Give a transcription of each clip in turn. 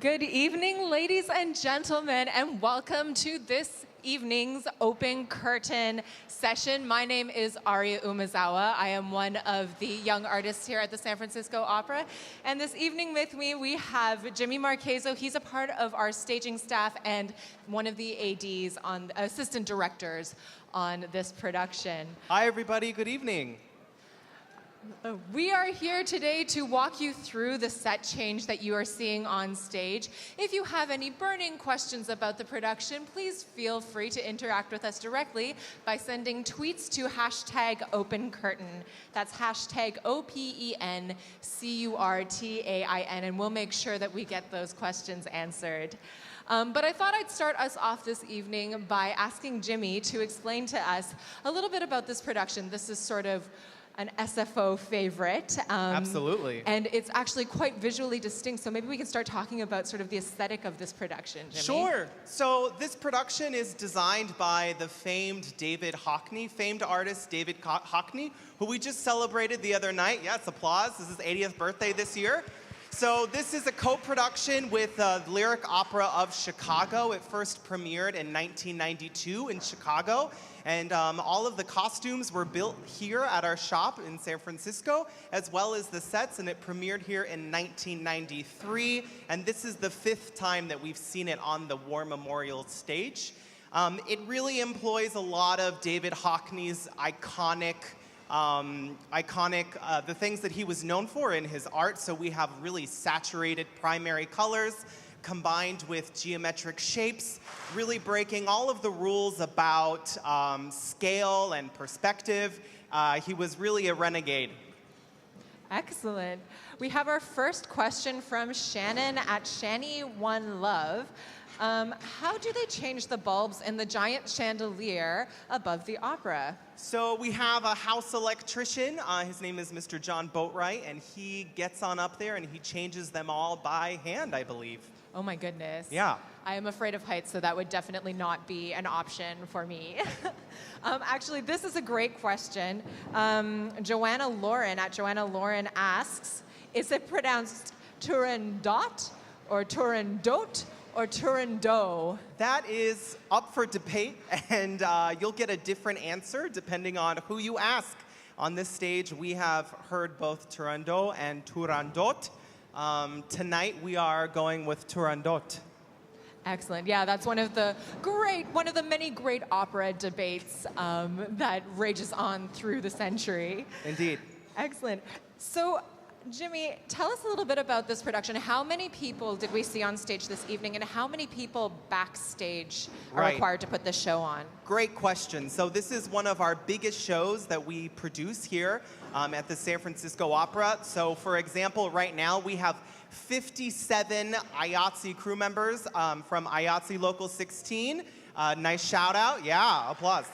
Good evening, ladies and gentlemen, and welcome to this evening's Open Curtain session. My name is Aria Umezawa. I am one of the young artists here at the San Francisco Opera. And this evening with me, we have Jimmy Marchezo. He's a part of our staging staff and one of the ADs, assistant directors on this production. Hi, everybody. Good evening. We are here today to walk you through the set change that you are seeing on stage. If you have any burning questions about the production, please feel free to interact with us directly by sending tweets to hashtag Open Curtain. That's hashtag OPENCURTAIN, and we'll make sure that we get those questions answered. But I thought I'd start us off this evening by asking Jimmy to explain to us a little bit about this production. This is sort of an SFO favorite. Absolutely. And it's actually quite visually distinct, so maybe we can start talking about sort of the aesthetic of this production, Jimmy. Sure. So this production is designed by the famed artist David Hockney, who we just celebrated the other night. Yes, applause. This is his 80th birthday this year. So this is a co-production with the Lyric Opera of Chicago. It first premiered in 1992 in Chicago. And all of the costumes were built here at our shop in San Francisco, as well as the sets, and it premiered here in 1993. And this is the 5th time that we've seen it on the War Memorial stage. It really employs a lot of David Hockney's the things that he was known for in his art. So we have really saturated primary colors combined with geometric shapes, really breaking all of the rules about scale and perspective. He was really a renegade. Excellent. We have our first question from Shannon at Shani1Love. How do they change the bulbs in the giant chandelier above the opera? So we have a house electrician. His name is Mr. John Boatwright, and he gets on up there and he changes them all by hand, I believe. Oh my goodness. Yeah. I am afraid of heights, so that would definitely not be an option for me. Actually, this is a great question. Joanna Lauren asks, is it pronounced Turandot or Turandot or Turandot? That is up for debate, and you'll get a different answer depending on who you ask. On this stage, we have heard both Turandot and Turandot. Tonight, we are going with Turandot. Excellent. Yeah, that's one of the many great opera debates that rages on through the century. Indeed. Excellent. So, Jimmy, tell us a little bit about this production. How many people did we see on stage this evening, and how many people backstage are required to put this show on? Great question. So this is one of our biggest shows that we produce here at the San Francisco Opera. So for example, right now we have 57 IATSE crew members from IATSE Local 16. Nice shout out. Yeah, applause.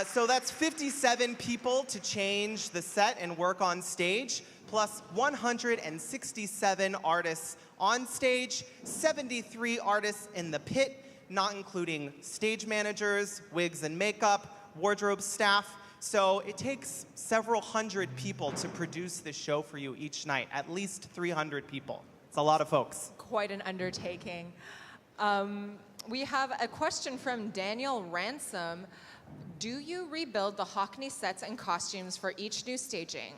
So that's 57 people to change the set and work on stage, plus 167 artists on stage, 73 artists in the pit, not including stage managers, wigs and makeup, wardrobe staff. So it takes several hundred people to produce this show for you each night, at least 300 people. It's a lot of folks. Quite an undertaking. We have a question from Daniel Ransom. Do you rebuild the Hockney sets and costumes for each new staging?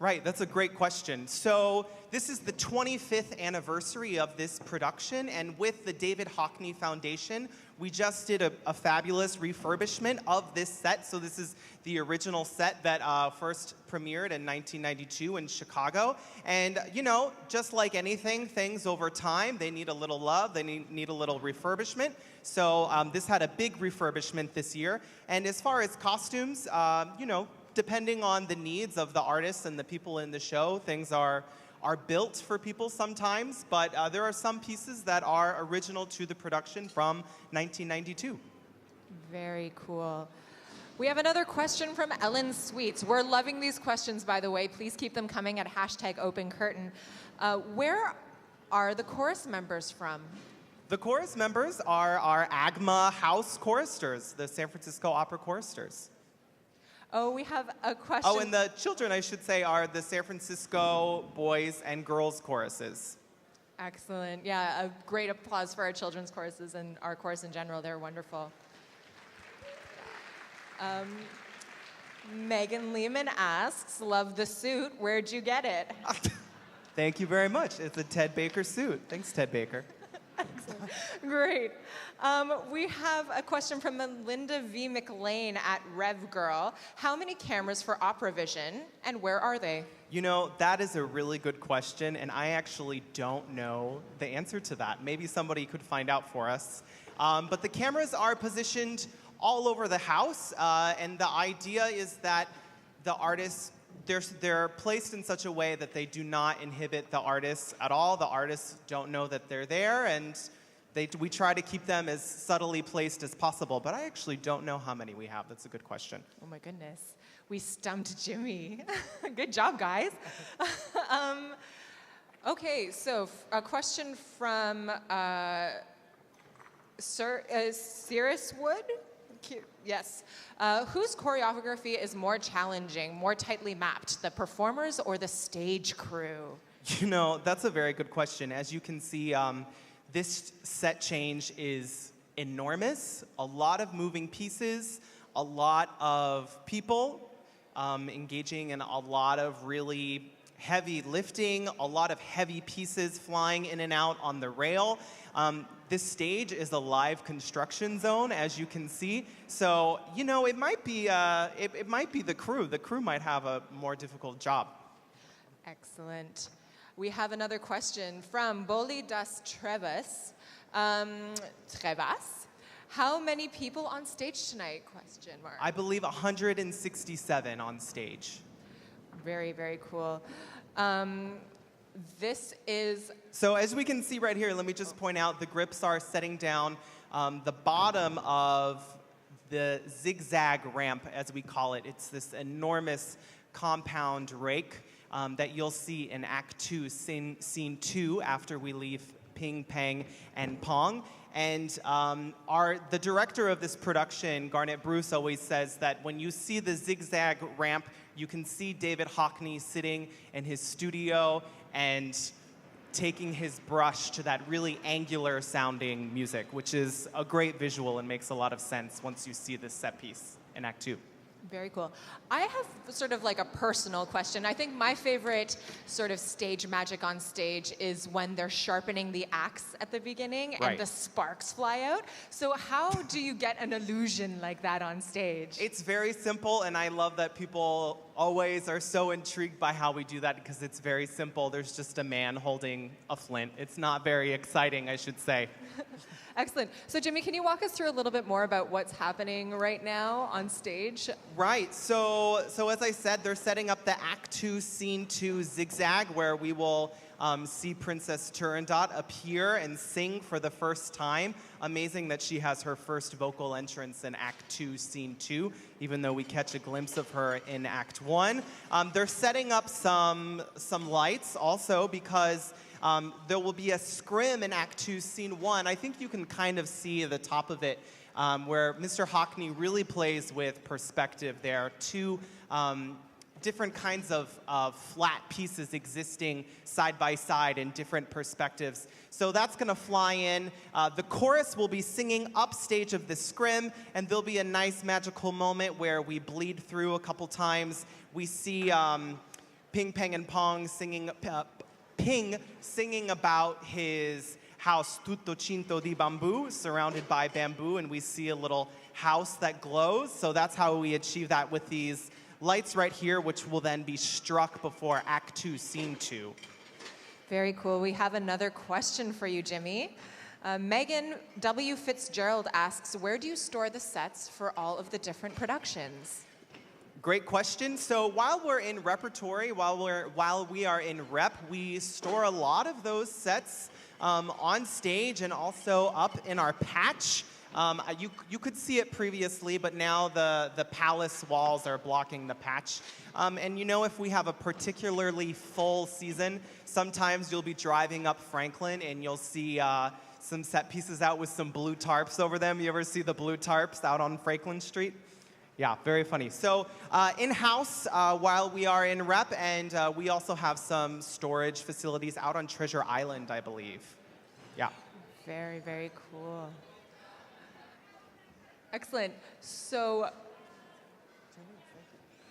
Right, that's a great question. So this is the 25th anniversary of this production, and with the David Hockney Foundation, we just did a fabulous refurbishment of this set. So this is the original set that first premiered in 1992 in Chicago. And, you know, just like anything, things over time, they need a little love, they need a little refurbishment. So this had a big refurbishment this year. And as far as costumes, you know, depending on the needs of the artists and the people in the show, things are built for people sometimes, but there are some pieces that are original to the production from 1992. Very cool. We have another question from Ellen Sweets. We're loving these questions, by the way. Please keep them coming at hashtag Open Curtain. Where are the chorus members from? The chorus members are our AGMA house choristers, the San Francisco Opera choristers. Oh, we have a question. Oh, and the children, I should say, are the San Francisco boys and girls choruses. Excellent. Yeah, a great applause for our children's courses and our course in general. They're wonderful. Megan Lehman asks, love the suit. Where'd you get it? Thank you very much. It's a Ted Baker suit. Thanks, Ted Baker. Excellent. Great. We have a question from Melinda V. McLean at RevGirl. How many cameras for Opera Vision, and where are they? You know, that is a really good question, and I actually don't know the answer to that. Maybe somebody could find out for us. But the cameras are positioned all over the house, and the idea is that the artists, they're placed in such a way that they do not inhibit the artists at all. The artists don't know that they're there, and we try to keep them as subtly placed as possible. But I actually don't know how many we have. That's a good question. Oh my goodness. We stumped Jimmy. Good job, guys. Okay, so a question from Cirrus Wood? Yes. Whose choreography is more challenging, more tightly mapped, the performers or the stage crew? You know, that's a very good question. As you can see, this set change is enormous. A lot of moving pieces, a lot of people engaging in a lot of really heavy lifting, a lot of heavy pieces flying in and out on the rail. This stage is a live construction zone, as you can see. So, you know, it might be the crew. The crew might have a more difficult job. Excellent. We have another question from Boli das Trevas. How many people on stage tonight? Question mark. I believe 167 on stage. Very, very cool. This is... So as we can see right here, let me just point out the grips are setting down the bottom of the zigzag ramp, as we call it. It's this enormous compound rake that you'll see in Act 2, Scene 2, after we leave Ping, Pang, and Pong. And the director of this production, Garnet Bruce, always says that when you see the zigzag ramp, you can see David Hockney sitting in his studio and taking his brush to that really angular sounding music, which is a great visual and makes a lot of sense once you see this set piece in Act 2. Very cool. I have sort of like a personal question. I think my favorite sort of stage magic on stage is when they're sharpening the axe at the beginning and the sparks fly out. So how do you get an illusion like that on stage? It's very simple, and I love that people always are so intrigued by how we do that because it's very simple. There's just a man holding a flint. It's not very exciting, I should say. Excellent. So Jimmy, can you walk us through a little bit more about what's happening right now on stage? Right. So as I said, they're setting up the Act 2, Scene 2 zigzag, where we will see Princess Turandot appear and sing for the first time. Amazing that she has her first vocal entrance in Act 2, Scene 2, even though we catch a glimpse of her in Act 1. They're setting up some lights also because there will be a scrim in Act 2, Scene 1. I think you can kind of see the top of it where Mr. Hockney really plays with perspective there. Two different kinds of flat pieces existing side by side in different perspectives. So that's going to fly in. The chorus will be singing upstage of the scrim, and there'll be a nice magical moment where we bleed through a couple times. We see Ping, Pang, and Pong singing... Ping singing about his house, tutto cinto di bamboo, surrounded by bamboo, and we see a little house that glows. So that's how we achieve that with these lights right here, which will then be struck before Act 2, Scene 2. Very cool. We have another question for you, Jimmy. Megan W. Fitzgerald asks, where do you store the sets for all of the different productions? Great question. So while we're in repertory, while we are in rep, we store a lot of those sets on stage and also up in our patch. You could see it previously, but now the palace walls are blocking the patch. And you know, if we have a particularly full season, sometimes you'll be driving up Franklin and you'll see some set pieces out with some blue tarps over them. You ever see the blue tarps out on Franklin Street? Yeah, very funny. So in-house, while we are in rep, and we also have some storage facilities out on Treasure Island, I believe. Yeah. Very, very cool. Excellent. So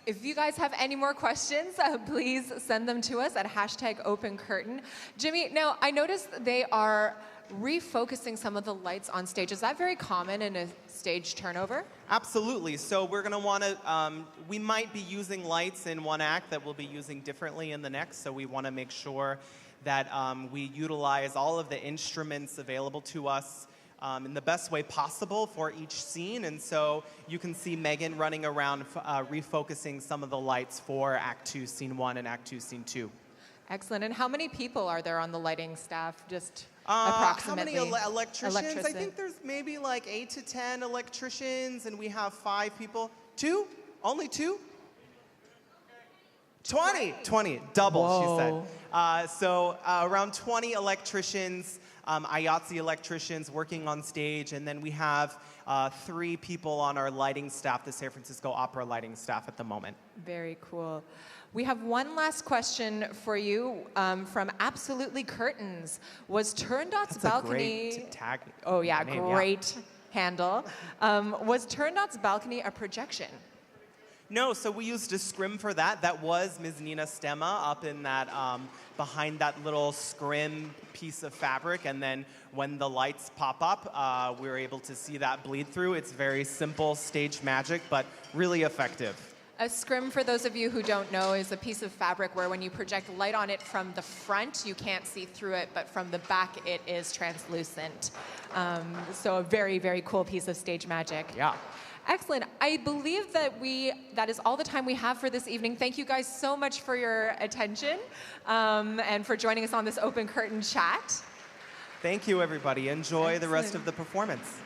if you guys have any more questions, please send them to us at #OpenCurtain. Jimmy, now I noticed they are refocusing some of the lights on stage. Is that very common in a stage turnover? Absolutely. So we're going to want to, we might be using lights in one act that we'll be using differently in the next. So we want to make sure that we utilize all of the instruments available to us in the best way possible for each scene. And so you can see Megan running around refocusing some of the lights for Act 2, Scene 1 and Act 2, Scene 2. Excellent. And how many people are there on the lighting staff, just approximately? How many electricians? I think there's maybe like 8 to 10 electricians, and we have 5 people. 2? Only 2? 20. Double, Whoa. She said. So around 20 electricians, IATSE electricians working on stage, and then we have 3 people on our lighting staff, the San Francisco Opera lighting staff at the moment. Very cool. We have one last question for you from Absolutely Curtains. Was Turandot's balcony... Great tag. Oh yeah, name, great handle. Was Turandot's balcony a projection? No, so we used a Scrim for that. That was Ms. Nina Stemma up in that, behind that little Scrim piece of fabric. And then when the lights pop up, we were able to see that bleed through. It's very simple stage magic, but really effective. A Scrim, for those of you who don't know, is a piece of fabric where when you project light on it from the front, you can't see through it, but from the back, it is translucent. So a very, very cool piece of stage magic. Yeah. Excellent. I believe that is all the time we have for this evening. Thank you guys so much for your attention and for joining us on this Open Curtain chat. Thank you, everybody. Enjoy the rest of the performance.